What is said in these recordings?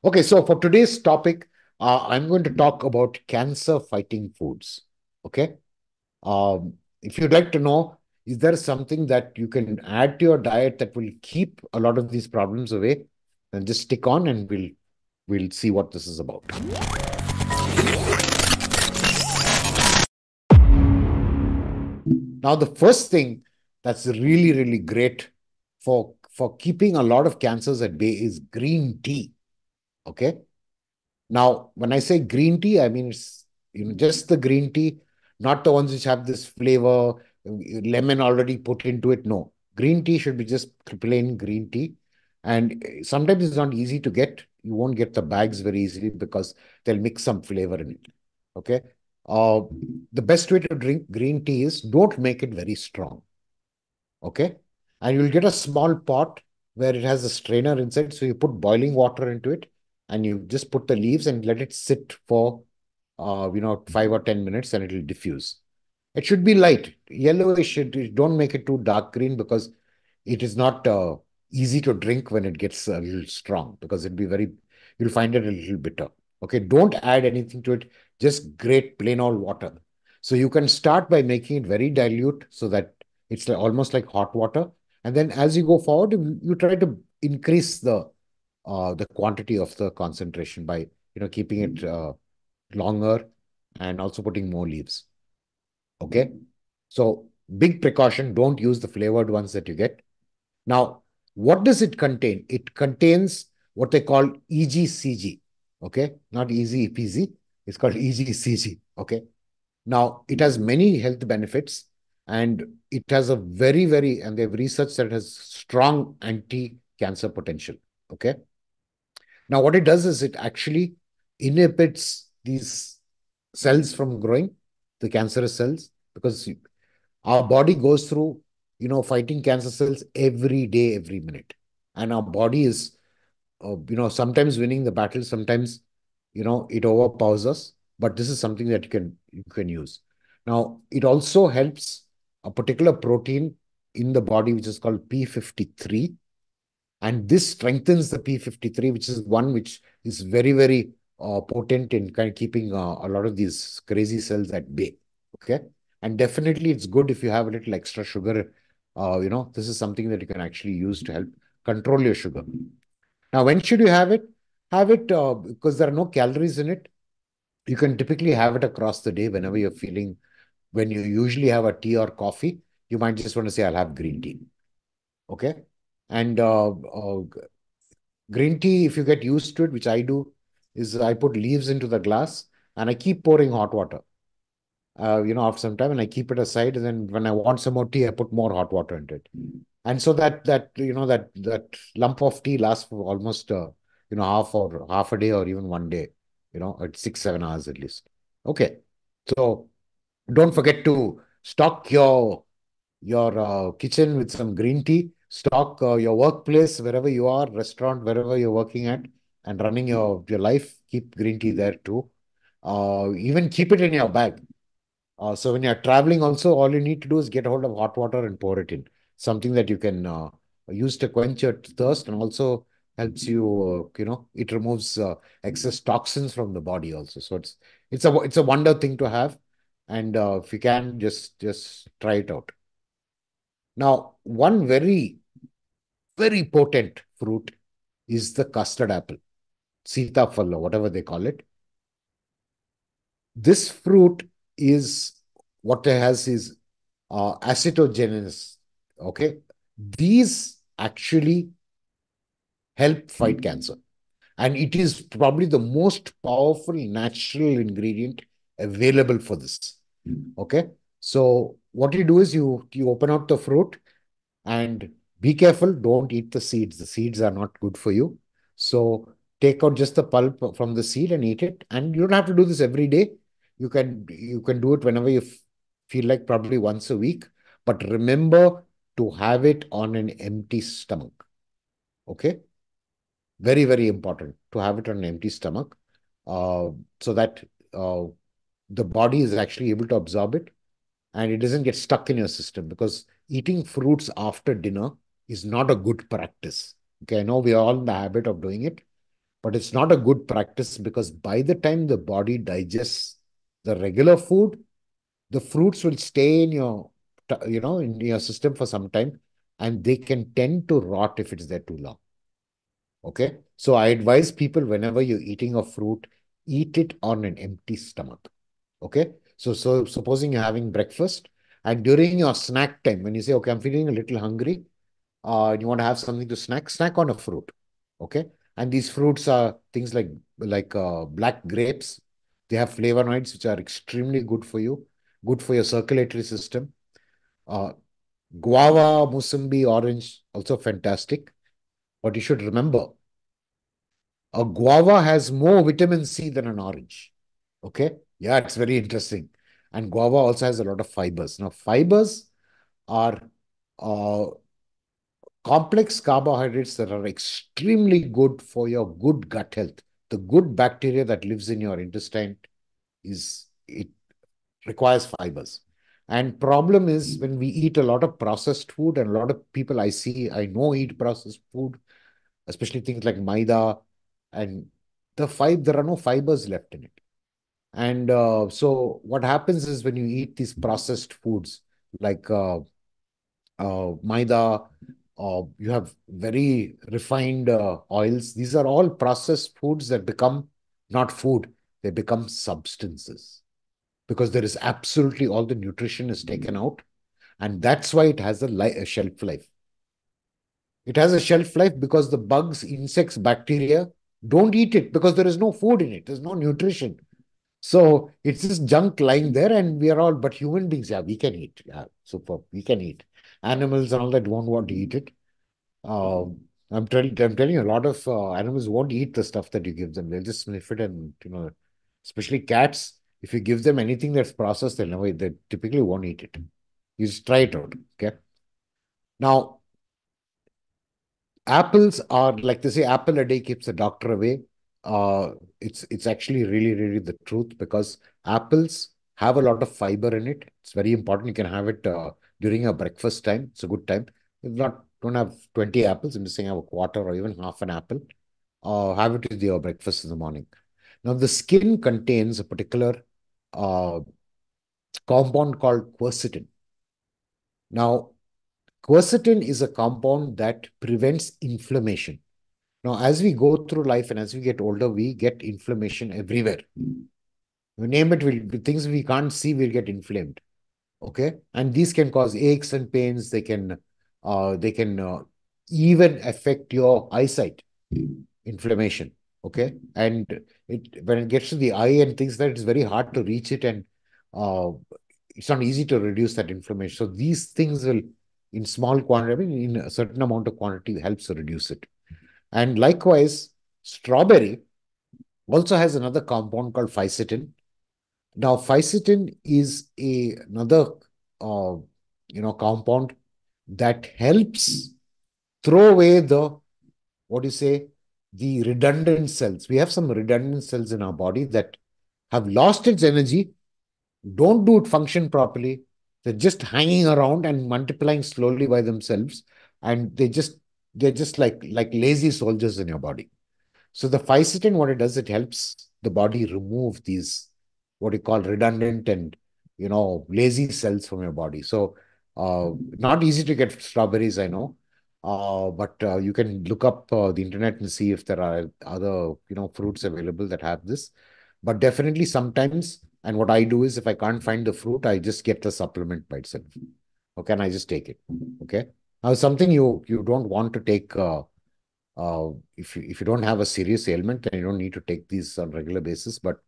Okay, so for today's topic, I'm going to talk about cancer fighting foods. Okay. If you'd like to know, is there something that you can add to your diet that will keep a lot of these problems away? Then just stick on and we'll see what this is about. Now, the first thing that's really, really great for keeping a lot of cancers at bay is green tea. Okay. Now, when I say green tea, I mean it's just the green tea, not the ones which have this flavor, lemon already put into it. No, green tea should be just plain green tea. And sometimes it's not easy to get. You won't get the bags very easily because they'll mix some flavor in it. Okay. Uh, the best way to drink green tea is don't make it very strong. Okay. And you'll get a small pot where it has a strainer inside. So you put boiling water into it and you just put the leaves and let it sit for, 5 or 10 minutes and it'll diffuse. It should be light, yellowish. Don't make it too dark green because it is not easy to drink when it gets a little strong because you'll find it a little bitter. Okay, don't add anything to it, just grate plain old water. So you can start by making it very dilute so that it's almost like hot water. And then as you go forward, you try to increase the quantity of the concentration by keeping it longer and also putting more leaves. Okay. So big precaution, don't use the flavored ones that you get. Now, what does it contain? It contains what they call EGCG. Okay. Not easy peasy. It's called EGCG. Okay. Now, it has many health benefits and it has a and they've researched that it has strong anti-cancer potential. Okay. Now, what it does is it actually inhibits these cells from growing, the cancerous cells, because our body goes through, fighting cancer cells every day, every minute. And our body is, sometimes winning the battle, sometimes, it overpowers us. But this is something that you can use. Now, it also helps a particular protein in the body, which is called P53. And this strengthens the P53, which is one which is very, very potent in kind of keeping a lot of these crazy cells at bay. Okay. And definitely it's good if you have a little extra sugar. This is something that you can actually use to help control your sugar. Now, when should you have it? Have it because there are no calories in it. You can typically have it across the day whenever you're feeling, when you usually have a tea or coffee, you might just want to say, I'll have green tea. Okay. And green tea, if you get used to it, which I do, is I put leaves into the glass and I keep pouring hot water. After some time, and I keep it aside. And then when I want some more tea, I put more hot water into it. And so that lump of tea lasts for almost half a day or even one day. At 6, 7 hours at least. Okay, so don't forget to stock your kitchen with some green tea, stock your workplace, wherever you are, restaurant, wherever you're working at, and running your life, keep green tea there too. Even keep it in your bag. So when you're traveling also, all you need to do is get hold of hot water and pour it in. Something that you can use to quench your thirst and also helps you, it removes excess toxins from the body also. So it's a wonder thing to have. And if you can, just try it out. Now, one very, very potent fruit is the custard apple, sitafal or whatever they call it. This fruit is what it has is acetogenesis. Okay. These actually help fight cancer. And it is probably the most powerful natural ingredient available for this. Okay. So what you do is you open out the fruit and be careful, don't eat the seeds. The seeds are not good for you. So take out just the pulp from the seed and eat it. And you don't have to do this every day. You can do it whenever you feel like, probably once a week. But remember to have it on an empty stomach. Okay. Very, very important to have it on an empty stomach, uh, so that uh, the body is actually able to absorb it and it doesn't get stuck in your system, because eating fruits after dinner is not a good practice. Okay, I know we are all in the habit of doing it, But it's not a good practice because by the time the body digests the regular food, the fruits will stay in your, in your system for some time, and they can tend to rot if it's there too long. Okay. So I advise people whenever you're eating a fruit, eat it on an empty stomach. Okay. So supposing you're having breakfast and during your snack time, when you say, okay, I'm feeling a little hungry, and you want to have something to snack on a fruit. Okay. And these fruits are things like black grapes. They have flavonoids, which are extremely good for you, good for your circulatory system. Uh, Guava, musambi, orange, also fantastic. But you should remember, a guava has more vitamin C than an orange. Okay. Yeah, it's very interesting. And guava also has a lot of fibers. Now, fibers are uh, complex carbohydrates that are extremely good for your good gut health. The good bacteria that lives in your intestine it requires fibers. And problem is when we eat a lot of processed food, and a lot of people I know eat processed food, especially things like maida, and there are no fibers left in it. And so what happens is when you eat these processed foods like maida, you have very refined oils. These are all processed foods that become not food, they become substances because there is absolutely all the nutrition is taken out. And that's why it has a shelf life. It has a shelf life because the bugs, insects, bacteria don't eat it because there is no food in it. There's no nutrition. So it's just junk lying there, and we are all, but human beings, yeah, we can eat. Yeah, super, we can eat. Animals and all that won't want to eat it. I'm telling you, a lot of animals won't eat the stuff that you give them. They'll just sniff it, and especially cats. If you give them anything that's processed, they typically won't eat it. You just try it out. Okay. Now, apples are like they say, apple a day keeps the doctor away. Uh, it's actually really the truth because apples have a lot of fiber in it. It's very important. You can have it during your breakfast time. It's a good time. If not, don't have 20 apples. I'm just saying have a quarter or even half an apple. Have it with your breakfast in the morning. Now, the skin contains a particular uh, compound called quercetin. Now, quercetin is a compound that prevents inflammation. Now, as we go through life and as we get older, we get inflammation everywhere. You name it, things we can't see will get inflamed. Okay, and these can cause aches and pains. They can even affect your eyesight. Inflammation. Okay, and it when it gets to the eye and things that it's very hard to reach it, and uh, it's not easy to reduce that inflammation. So these things will, in small quantity, I mean, in a certain amount of quantity, helps to reduce it. And likewise, strawberry also has another compound called fisetin. Now, fisetin is another uh, compound that helps throw away the what do you say the redundant cells. We have some redundant cells in our body that have lost its energy, don't do it function properly. They're just hanging around and multiplying slowly by themselves, and they're just like lazy soldiers in your body. So the fisetin, what it does, it helps the body remove these what you call redundant and lazy cells from your body. So not easy to get strawberries, I know, but you can look up the internet and see if there are other fruits available that have this. But definitely sometimes, and what I do is if I can't find the fruit, I just get the supplement by itself. Okay, and I just take it. Okay. Now something you don't want to take. If you don't have a serious ailment, then you don't need to take these on regular basis. But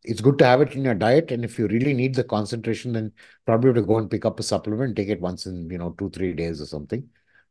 it's good to have it in your diet. And if you really need the concentration, then probably have to go and pick up a supplement, take it once in 2-3 days or something.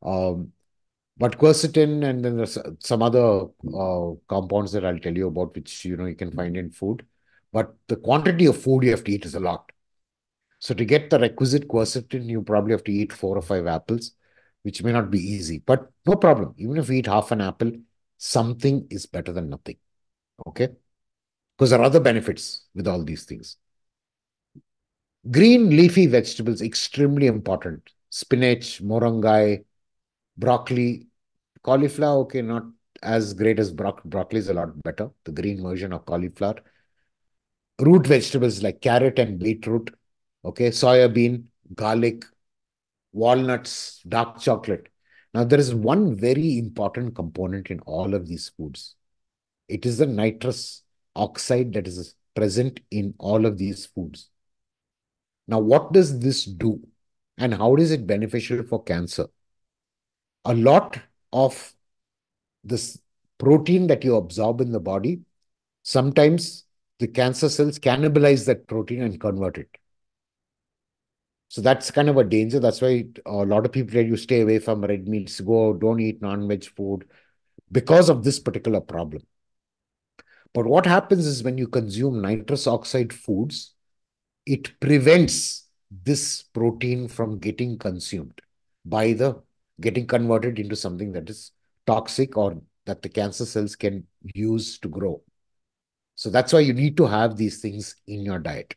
Um, but quercetin and then there's some other compounds that I'll tell you about, which you can find in food. But the quantity of food you have to eat is a lot. So to get the requisite quercetin, you probably have to eat 4 or 5 apples, which may not be easy, but no problem. Even if you eat half an apple, something is better than nothing. Okay? Because there are other benefits with all these things. Green leafy vegetables, extremely important. Spinach, morangai, broccoli, cauliflower, okay, not as great as broccoli, is a lot better, the green version of cauliflower. Root vegetables like carrot and beetroot, okay, soya bean, garlic, walnuts, dark chocolate. Now, there is one very important component in all of these foods. It is the nitrous oxide that is present in all of these foods. Now, what does this do? And how is it beneficial for cancer? A lot of this protein that you absorb in the body, sometimes the cancer cells cannibalize that protein and convert it. So that's kind of a danger. That's why a lot of people tell you stay away from red meats, don't eat non-veg food because of this particular problem. But what happens is when you consume nitrous oxide foods, it prevents this protein from getting consumed by the getting converted into something that is toxic or that the cancer cells can use to grow. So that's why you need to have these things in your diet.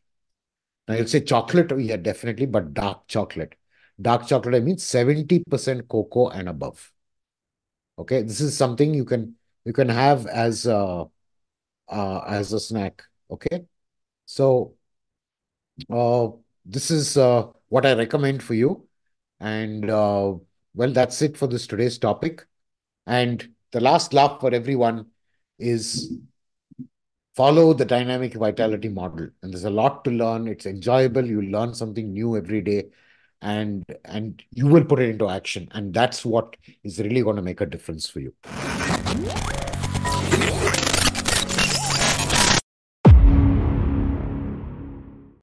Now you'll say chocolate, oh, yeah, definitely, but dark chocolate. Dark chocolate, I mean 70% cocoa and above. Okay, this is something you can have as a snack. Okay, so uh, this is what I recommend for you. And well, that's it for this today's topic. And the last laugh for everyone is follow the dynamic vitality model. And there's a lot to learn. It's enjoyable. You learn something new every day, and you will put it into action. And that's what is really going to make a difference for you.